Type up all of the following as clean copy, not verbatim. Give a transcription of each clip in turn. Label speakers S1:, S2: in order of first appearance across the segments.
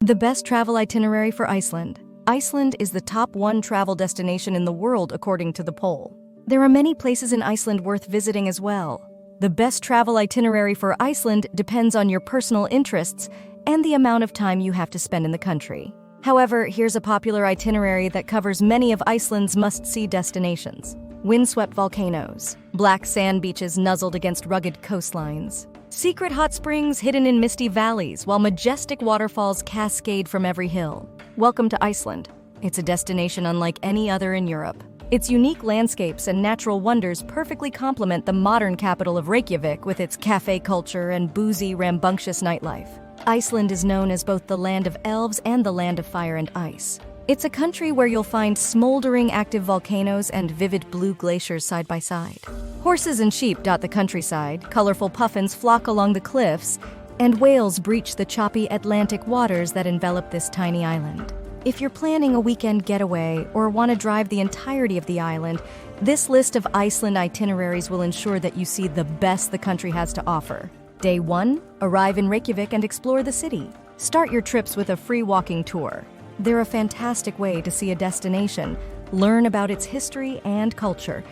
S1: The best travel itinerary for Iceland. Iceland is the top 1 travel destination in the world according to the poll. There are many places in Iceland worth visiting as well. The best travel itinerary for Iceland depends on your personal interests and the amount of time you have to spend in the country. However, here's a popular itinerary that covers many of Iceland's must-see destinations. Windswept volcanoes, black sand beaches nuzzled against rugged coastlines, secret hot springs hidden in misty valleys while majestic waterfalls cascade from every hill. Welcome to Iceland. It's a destination unlike any other in Europe. Its unique landscapes and natural wonders perfectly complement the modern capital of Reykjavik with its cafe culture and boozy, rambunctious nightlife. Iceland is known as both the land of elves and the land of fire and ice. It's a country where you'll find smoldering active volcanoes and vivid blue glaciers side by side. Horses and sheep dot the countryside, colorful puffins flock along the cliffs, and whales breach the choppy Atlantic waters that envelop this tiny island. If you're planning a weekend getaway or want to drive the entirety of the island, this list of Iceland itineraries will ensure that you see the best the country has to offer. Day 1, arrive in Reykjavik and explore the city. Start your trips with a free walking tour. They're a fantastic way to see a destination, learn about its history and culture,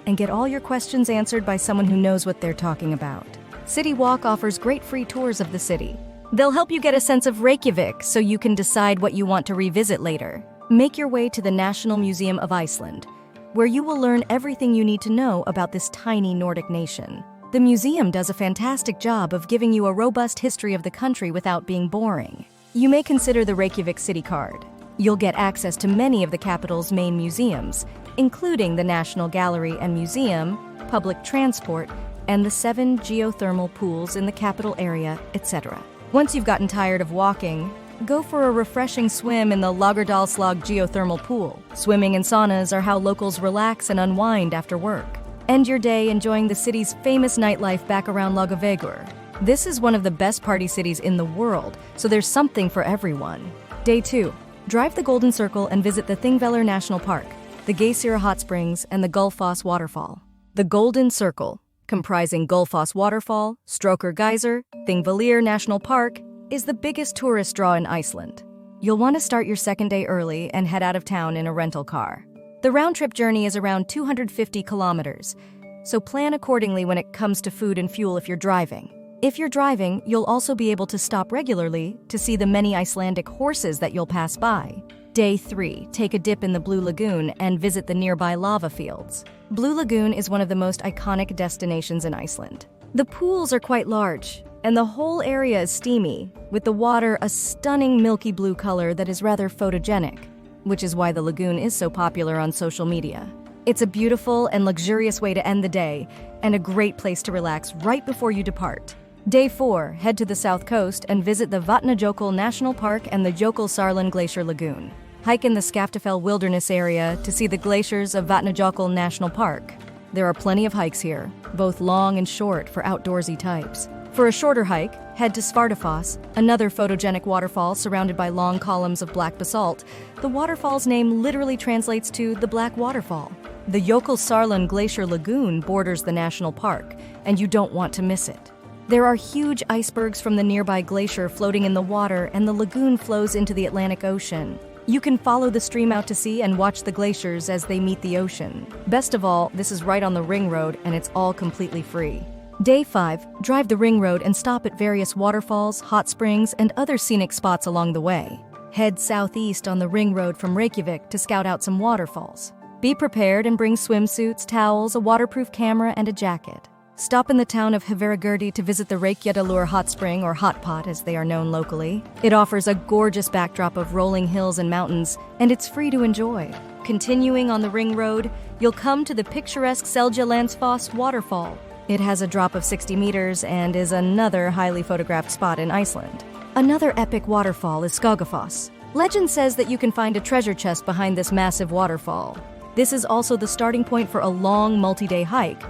S1: and get all your questions answered by someone who knows what they're talking about. City Walk offers great free tours of the city. They'll help you get a sense of Reykjavik so you can decide what you want to revisit later. Make your way to the National Museum of Iceland, where you will learn everything you need to know about this tiny Nordic nation. The museum does a fantastic job of giving you a robust history of the country without being boring. You may consider the Reykjavik City Card. You'll get access to many of the capital's main museums, including the National Gallery and Museum, public transport, and the 7 geothermal pools in the capital area, etc. Once you've gotten tired of walking, go for a refreshing swim in the Laugardalslag geothermal pool. Swimming and saunas are how locals relax and unwind after work. End your day enjoying the city's famous nightlife back around Laugaveggur. This is one of the best party cities in the world, so there's something for everyone. Day 2. Drive the Golden Circle and visit the Thingvellir National Park, the Glacier Hot Springs, and the Gullfoss Waterfall. The Golden Circle, comprising Gullfoss Waterfall, Stroker Geyser, Thingvellir National Park, is the biggest tourist draw in Iceland. You'll want to start your second day early and head out of town in a rental car. The round-trip journey is around 250 kilometers, so plan accordingly when it comes to food and fuel if you're driving. If you're driving, you'll also be able to stop regularly to see the many Icelandic horses that you'll pass by. Day 3, take a dip in the Blue Lagoon and visit the nearby lava fields. Blue Lagoon is one of the most iconic destinations in Iceland. The pools are quite large, and the whole area is steamy, with the water a stunning milky blue color that is rather photogenic, which is why the lagoon is so popular on social media. It's a beautiful and luxurious way to end the day, and a great place to relax right before you depart. Day 4, head to the south coast and visit the Vatnajökull National Park and the Jökulsárlón Glacier Lagoon. Hike in the Skaftafell Wilderness area to see the glaciers of Vatnajökull National Park. There are plenty of hikes here, both long and short for outdoorsy types. For a shorter hike, head to Svartafoss, another photogenic waterfall surrounded by long columns of black basalt. The waterfall's name literally translates to the Black Waterfall. The Jökulsárlón Glacier Lagoon borders the national park, and you don't want to miss it. There are huge icebergs from the nearby glacier floating in the water, and the lagoon flows into the Atlantic Ocean. You can follow the stream out to sea and watch the glaciers as they meet the ocean. Best of all, this is right on the ring road, and it's all completely free. Day 5, drive the ring road and stop at various waterfalls, hot springs, and other scenic spots along the way. Head southeast on the ring road from Reykjavik to scout out some waterfalls. Be prepared and bring swimsuits, towels, a waterproof camera, and a jacket. Stop in the town of Hveragerði to visit the Reykjadalur hot spring, or hot pot as they are known locally. It offers a gorgeous backdrop of rolling hills and mountains, and it's free to enjoy. Continuing on the ring road, you'll come to the picturesque Seljalandsfoss waterfall. It has a drop of 60 meters and is another highly photographed spot in Iceland. Another epic waterfall is Skogafoss. Legend says that you can find a treasure chest behind this massive waterfall. This is also the starting point for a long multi-day hike,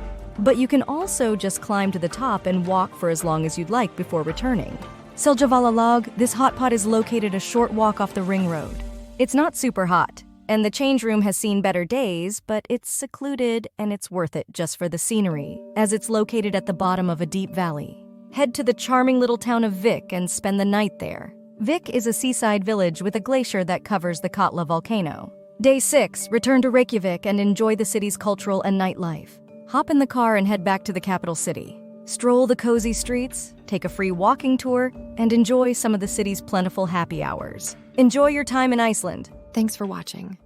S1: but you can also just climb to the top and walk for as long as you'd like before returning. Seljavallalag, this hot pot is located a short walk off the ring road. It's not super hot, and the change room has seen better days, but it's secluded and it's worth it just for the scenery, as it's located at the bottom of a deep valley. Head to the charming little town of Vik and spend the night there. Vik is a seaside village with a glacier that covers the Katla volcano. Day 6, return to Reykjavik and enjoy the city's cultural and nightlife. Hop in the car and head back to the capital city. Stroll the cozy streets, take a free walking tour, and enjoy some of the city's plentiful happy hours. Enjoy your time in Iceland.
S2: Thanks for watching.